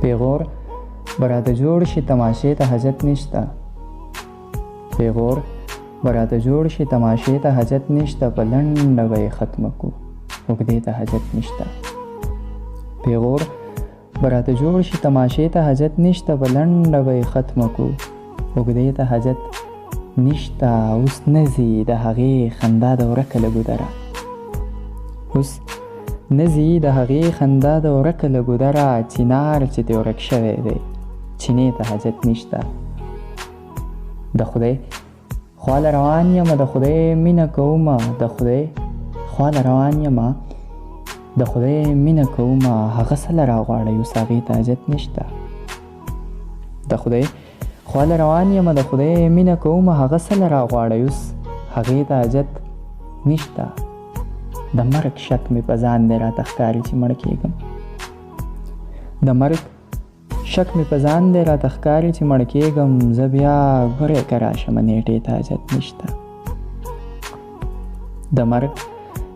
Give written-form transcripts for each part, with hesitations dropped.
پیغور براته جوړ شي تماشې ته حاجت نشته. پیغور براته جوړ شي تماشې ته حاجت نشته، په لنډه به یې ختمه کو اوږدې ته حاجت نشته. پیغور براته جوړ شي تماشې ته حاجت نشته، په لنډه به یې ختمه کو اوږدې ته حاجت نشته. اوس نه ځي د هغې خندا د ورکه له ګودره، اوس نه ځي د هغې خندا د ورکه له ګودره. چنار چې ترې ورک شوی دی چینې ته حاجت نشته. د خدای خواله روان یم د خدای مینه کومه، د خدای خواله روان یم د خدای مینه کومه. هغه څه له راغواړئ اوس هغې ته حاجت نشته. د خدای خواله روان یم د خدای مینه کومه، هغه څه له راغواړئ اوس هغې ته حاجت نشته. د مرګ شک مې په ځان دی راته ښکاري چې مړ کېږم، د مرګ شک مې په ځان دی راته ښکاري چې مړ کېږم. زه بیا ګورې که راشم نیټې ته حاجت نشته. د مرګ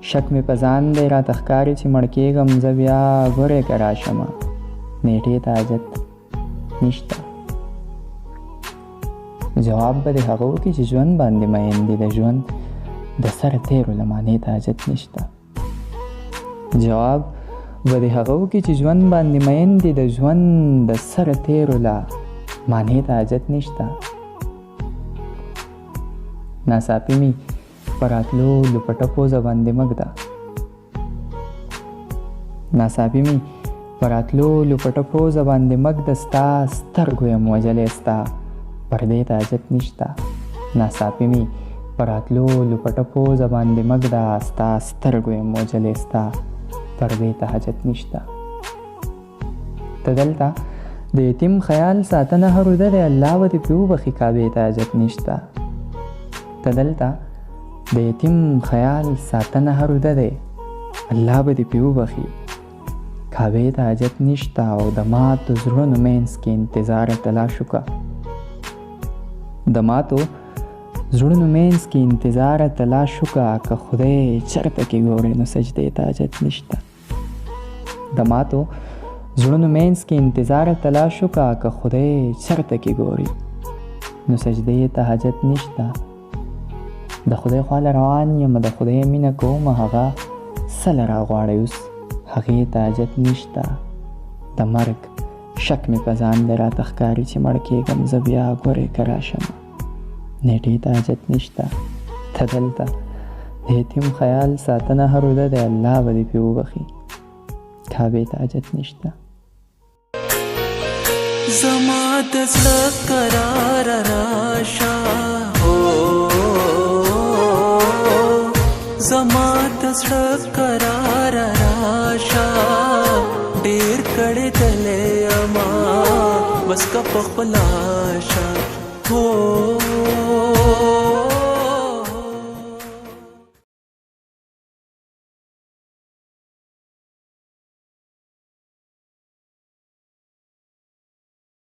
شک مې په ځان دی راته ښکاري چې مړ کېږم. زه بیا ګورې که راشم نیټې ته حاجت نشته. جواب به د هغه وکړي چې ژوند باندې مین دي، د ژوند د سره تیرو له معنې ته حاجت نشته. جواب به د هغه وکړي چې ژوند باندې مین دي، د ژوند د سره تیرو له معنې ته حاجت نشته. ناڅاپي مې په راتلو لپټه پوزه باندې مږده، ناڅاپي مې په راتلو لپټه پوزه باندې مږده. ستا سترګو یم وجلی ستا پردې ته حاجت نشته. ناڅاپي مې په راتلو لپټه پوزه باندې مږده، ستا سترګو یم وجلی ستا پردې ته حاجت نشته. ته دلته د یتیم خیال ساتنه هر وده دی، الله به دې پرې وبخي کعبې ته حاجت نشته. ته دلته د یتیم خیال ساتنه هر وده دی، الله به دې پرې وبخي کعبې ته حاجت نشته. او د ماتو زړونو منځ کې انتظار تلاش وکړه، د ماتو زړونو منځ کې انتظار تلاش وکړه. که خدای چرته کې ګورې نو سجدې ته حاجت نشته. د ماتو زړونو منځ کې انتظار تلاش وکړه، که خدای چرته کې ګورې نو سجدې ته حاجت نشته. د خدای خواله روان یم د خدای مینه کومه، هغه څه له راغواړئ اوس هغې ته حاجت نشته. د مرګ شک مې په ځان دی راته ښکاري چې مړ کېږم. زه بیا ګورې که راشم نیټې ته حاجت نشته. ته دلته د یتیم خیال ساتنه هر وده دی، الله به دې پرې وبخي کعبې ته حاجت نشته. زما د زړه قرار راشه، زما د زړه قرار راشه. ډېر کړې دلې اما بس که په خپل آشه.